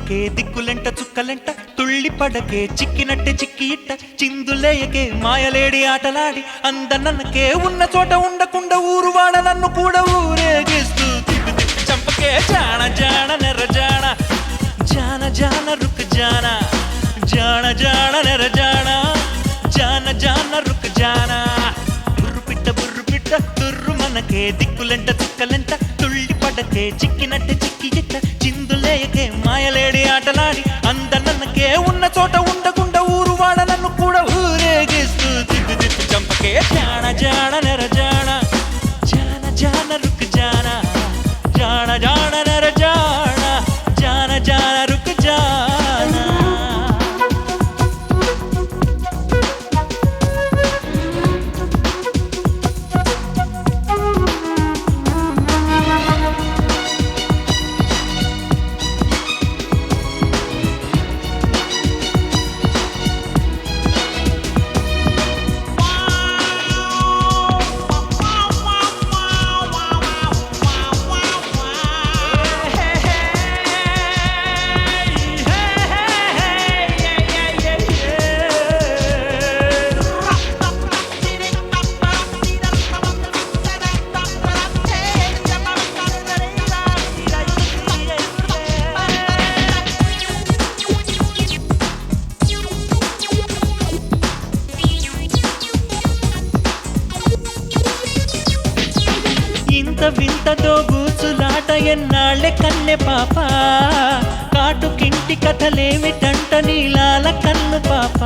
మనకే దిక్కులెంట చుక్కలెంట తుళ్ళి పడకే చిక్కినట్టే చిక్కి ఇట్ట చిందులేయకే మాయలేడి ఆటలాడి అందనకే ఉన్న చోట ఉండకుండా ఊరువాడ నన్ను కూడా ఊరేగిస్తూ తిప్పి తిప్పి చంపకే జాన జాన నెర జాన జాన జాన రుక్ జాన జాన జాన నెర జాన జాన జాన రుక్ జాన బుర్రు పిట్ట తుర్రు మనకే దిక్కులెంట చుక్కలెంట తుళ్ళి పడకే చిక్కినట్టే చిక్కి ఇట్ట చిందులేయకే మాయలేడి ఆటలాడి అందనకే ఉన్న చోట ఉండకుండా ఊరువాడ నన్ను కూడా ఊరేగిస్తూ తిప్పి తిప్పి చంపకే జాన జాన నెర జాన జాన జాన రుక్ జాన జాన జాన నెర జాన జాన జాన రుక్ జాన ఇంత వింతతో గూచులాట ఎన్నాళ్ళే కన్నె పాప కాటుకింటి కథలేమిటంట నీలాల కన్ను పాప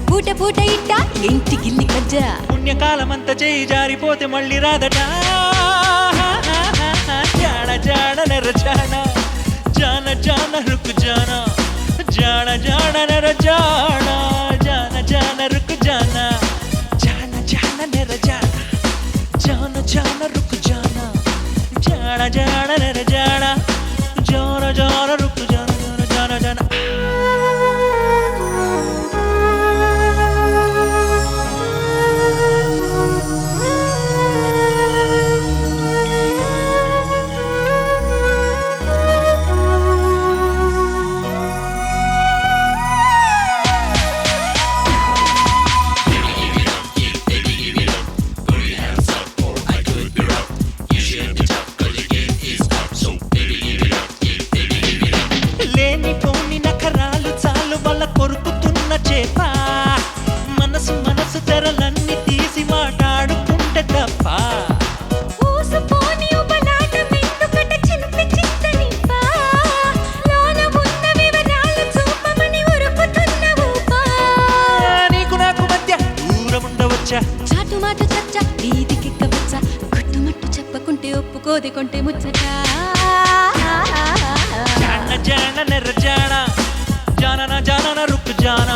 పూట పూట ఇట్ట ఇంటికిల్లి కజ్జా పుణ్యకాలమంతా చేయి జారిపోతే మళ్ళీ రాదట జాన జాన నెర జాన జాన జాన రుక్ జాన జాన జాన నెర జాన జాన జాన రుక్ జాన జాన జాన నెర జాన జాన జాన రుక్ జాన జాన జాన నెర జాన జాన జాన రుక్ జాన జాన జాన జాన కొరుకుతున్న చేప మనసు మనసు తెరలన్నీ తీసి మాట్లాడుకుంటే తప్ప నీకు నాకు మధ్య దూరం ఉండవచ్చా చాటు మాట చచ్చ వీధికెక్కవచ్చా గుట్టుమట్టు చెప్పకుంటే ఒప్పుకోది కొంటే ముచ్చట జాన జాన నెర జాన జాన జాన రుక్ జాన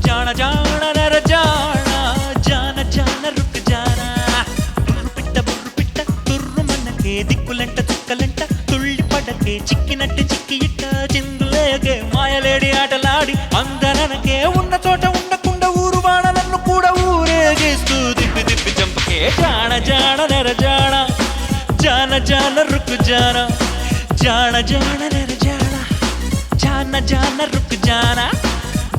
జాన జాన నెర జాన జాన జాన రుక్ జాన బుర్రు పిట్ట తుర్రు మనకే దిక్కులెంట చుక్కలెంట తుళ్ళి పడకే చిక్కినట్టు చిక్కి ఇట్ట చిందులేగే మాయలేడి ఆటలాడి అందనకే ఉన్న చోట ఉండకుండా ఊరువాడ నన్ను కూడా ఊరేగిస్తూ తిప్పి తిప్పి చంపకే జాన జాన నెర జాన జాన జాన రుక్ జాన జాన జాన నెర జాన జాన జాన రుక్ జాన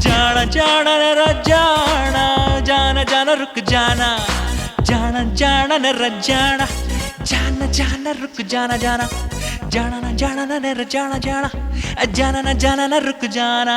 జాన జాన నెర జాన జాన జాన రుక్ జాన జాన జాన నెర జాన జాన జాన రుక్ జాన జాన జాన జాన నెర జాన జాన జాన జాన రుక్ జాన